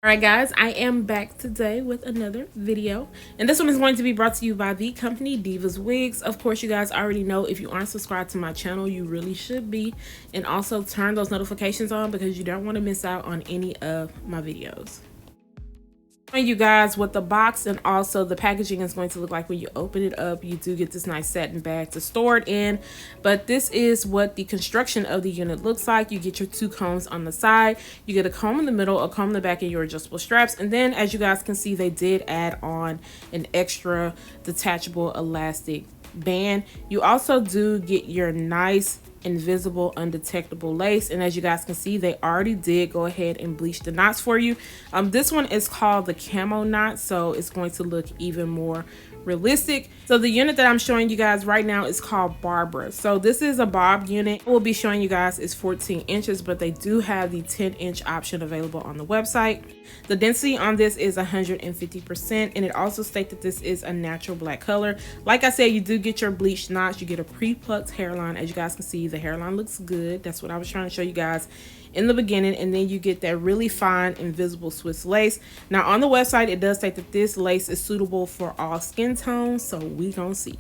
Alright guys, I am back today with another video, and this one is going to be brought to you by the company DivasWigs. Of course, you guys already know if you aren't subscribed to my channel, you really should be, and also turn those notifications on because you don't want to miss out on any of my videos. You guys what the box and also the packaging is going to look like when you open it up. You do get this nice satin bag to store it in, but this is what the construction of the unit looks like. You get your two combs on the side, you get a comb in the middle, a comb in the back, and your adjustable straps. And then as you guys can see, they did add on an extra detachable elastic band. You also do get your nice invisible undetectable lace, and as you guys can see, they already did go ahead and bleach the knots for you. This one is called the KAMO knot, so it's going to look even more realistic. So the unit that I'm showing you guys right now is called Barbara. So this is a bob unit. We'll be showing you guys is 14 inches, but they do have the 10-inch option available on the website. The density on this is 150%, and it also states that this is a natural black color. Like I said, you do get your bleached knots, you get a pre-plucked hairline. As you guys can see, the hairline looks good. That's what I was trying to show you guys in the beginning, and then you get that really fine invisible Swiss lace. Now on the website, it does state that this lace is suitable for all skin tones, so we gonna see.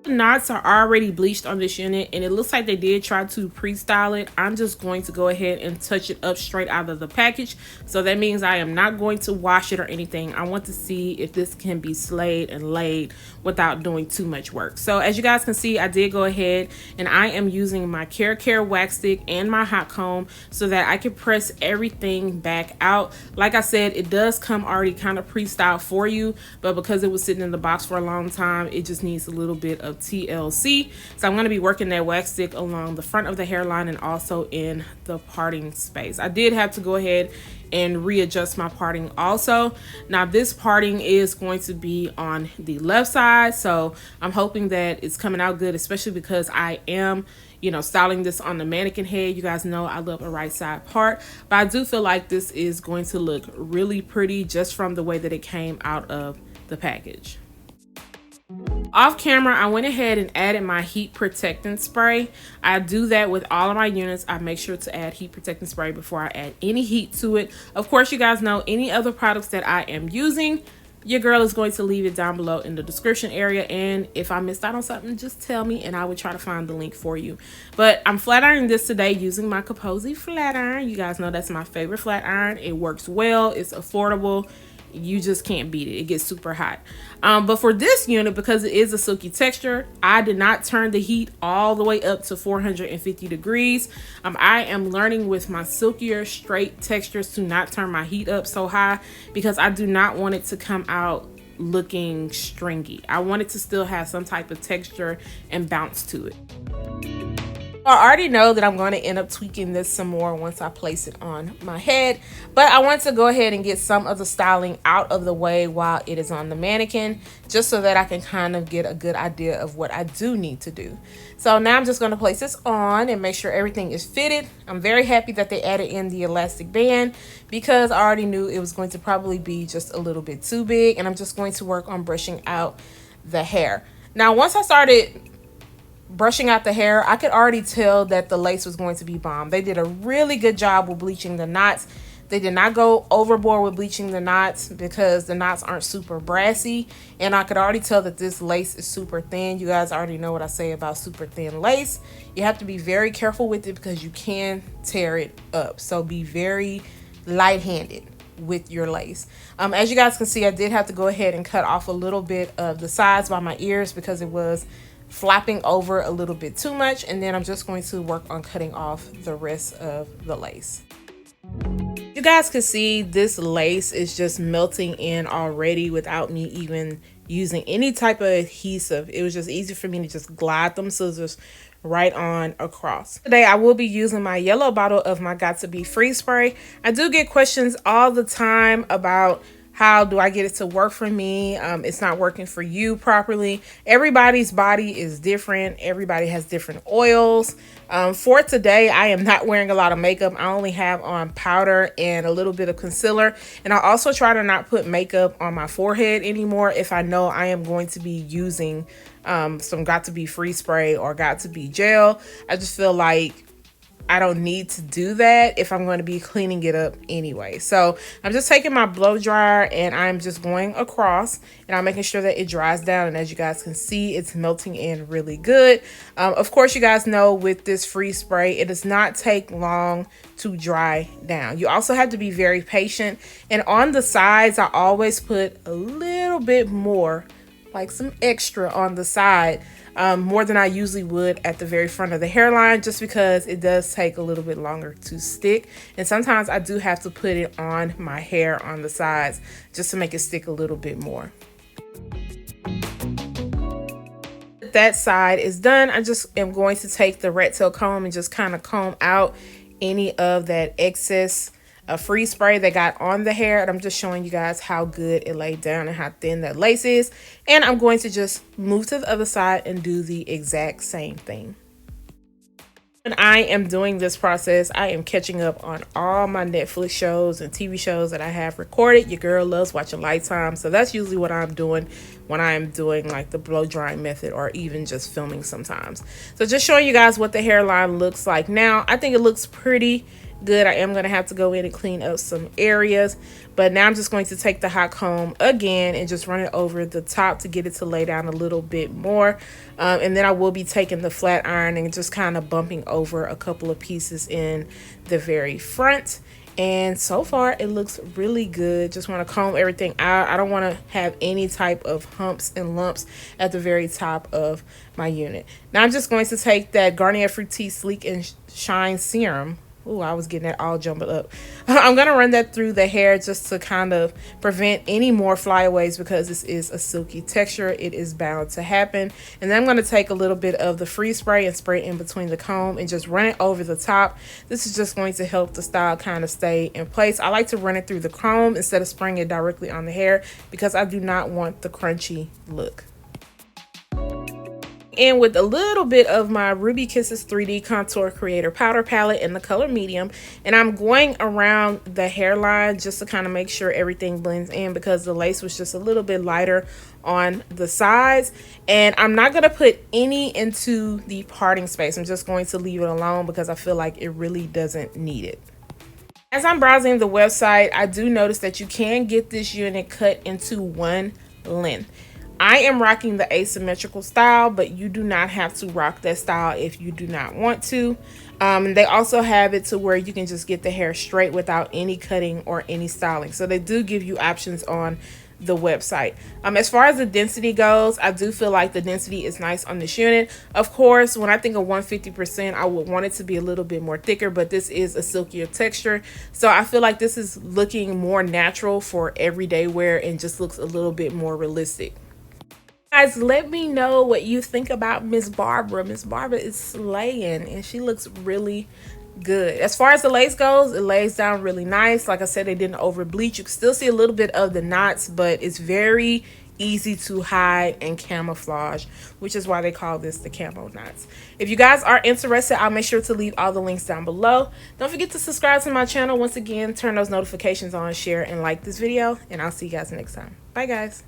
Knots are already bleached on this unit, and it looks like they did try to pre-style it. I'm just going to go ahead and touch it up straight out of the package, so that means I am not going to wash it or anything. I want to see if this can be slayed and laid without doing too much work. So as you guys can see, I did go ahead and I am using my Care wax stick and my hot comb so that I can press everything back out. Like I said, it does come already kind of pre-styled for you, but because it was sitting in the box for a long time, it just needs a little bit of TLC. So I'm going to be working that wax stick along the front of the hairline and also in the parting space. I did have to go ahead and readjust my parting also. Now this parting is going to be on the left side, so I'm hoping that it's coming out good, especially because I am, you know, styling this on the mannequin head. You guys know I love a right side part, but I do feel like this is going to look really pretty just from the way that it came out of the package. Off camera, I went ahead and added my heat protectant spray. I do that with all of my units. I make sure to add heat protectant spray before I add any heat to it. Of course, you guys know any other products that I am using, your girl is going to leave it down below in the description area, and if I missed out on something, just tell me and I will try to find the link for you. But I'm flat ironing this today using my Kaposi flat iron. You guys know that's my favorite flat iron. It works well, it's affordable, you just can't beat it. It gets super hot. But for this unit, because it is a silky texture, I did not turn the heat all the way up to 450 degrees. I am learning with my silkier straight textures to not turn my heat up so high because I do not want it to come out looking stringy. I want it to still have some type of texture and bounce to it. I already know that I'm going to end up tweaking this some more once I place it on my head, but I want to go ahead and get some of the styling out of the way while it is on the mannequin, just so that I can kind of get a good idea of what I do need to do. So now I'm just going to place this on and make sure everything is fitted. I'm very happy that they added in the elastic band because I already knew it was going to probably be just a little bit too big, and I'm just going to work on brushing out the hair. Now once I started brushing out the hair, I could already tell that the lace was going to be bomb. They did a really good job with bleaching the knots. They did not go overboard with bleaching the knots because the knots aren't super brassy, and I could already tell that this lace is super thin. You guys already know what I say about super thin lace. You have to be very careful with it because you can tear it up, so be very light-handed with your lace. As you guys can see, I did have to go ahead and cut off a little bit of the sides by my ears because it was flapping over a little bit too much, and then I'm just going to work on cutting off the rest of the lace. You guys can see this lace is just melting in already without me even using any type of adhesive. It was just easy for me to just glide them scissors right on across. Today I will be using my yellow bottle of my Got to Be Freeze spray. I do get questions all the time about how do I get it to work for me? It's not working for you properly. Everybody's body is different. Everybody has different oils. For today, I am not wearing a lot of makeup. I only have on powder and a little bit of concealer. And I also try to not put makeup on my forehead anymore if I know I am going to be using some Got to Be Free spray or Got to Be gel. I just feel like I don't need to do that if I'm going to be cleaning it up anyway. So I'm just taking my blow dryer and I'm just going across and I'm making sure that it dries down. And as you guys can see, it's melting in really good. Of course, you guys know with this freeze spray, it does not take long to dry down. You also have to be very patient. And on the sides, I always put a little bit more, like some extra on the side, more than I usually would at the very front of the hairline, just because it does take a little bit longer to stick. And sometimes I do have to put it on my hair on the sides just to make it stick a little bit more. That side is done. I just am going to take the rat tail comb and just kind of comb out any of that excess freeze spray that got on the hair. And I'm just showing you guys how good it laid down and how thin that lace is. And I'm going to just move to the other side and do the exact same thing. When I am doing this process, I am catching up on all my Netflix shows and TV shows that I have recorded. Your girl loves watching Lifetime, so that's usually what I'm doing when I am doing like the blow drying method or even just filming sometimes. So just showing you guys what the hairline looks like now. I think it looks pretty good. I am going to have to go in and clean up some areas, but now I'm just going to take the hot comb again and just run it over the top to get it to lay down a little bit more. And then I will be taking the flat iron and just kind of bumping over a couple of pieces in the very front. And so far it looks really good. Just want to comb everything out. I don't want to have any type of humps and lumps at the very top of my unit. Now I'm just going to take that Garnier Fructis Sleek and Shine Serum. Oh, I was getting that all jumbled up. I'm going to run that through the hair just to kind of prevent any more flyaways, because this is a silky texture. It is bound to happen. And then I'm going to take a little bit of the freeze spray and spray it in between the comb and just run it over the top. This is just going to help the style kind of stay in place. I like to run it through the comb instead of spraying it directly on the hair because I do not want the crunchy look. In with a little bit of my Ruby Kisses 3D Contour Creator Powder Palette in the color medium, and I'm going around the hairline just to kind of make sure everything blends in, because the lace was just a little bit lighter on the sides. And I'm not going to put any into the parting space. I'm just going to leave it alone because I feel like it really doesn't need it. As I'm browsing the website, I do notice that you can get this unit cut into one length. I am rocking the asymmetrical style, but you do not have to rock that style if you do not want to. They also have it to where you can just get the hair straight without any cutting or any styling. So they do give you options on the website. As far as the density goes, I do feel like the density is nice on this unit. Of course, when I think of 150%, I would want it to be a little bit more thicker, but this is a silkier texture. So I feel like this is looking more natural for everyday wear and just looks a little bit more realistic. Guys, let me know what you think about Miss Barbara. Miss Barbara is slaying and she looks really good. As far as the lace goes, it lays down really nice. Like I said, they didn't over bleach. You can still see a little bit of the knots, but it's very easy to hide and camouflage, which is why they call this the camo knots. If you guys are interested, I'll make sure to leave all the links down below. Don't forget to subscribe to my channel. Once again, turn those notifications on, share, and like this video, and I'll see you guys next time. Bye, guys.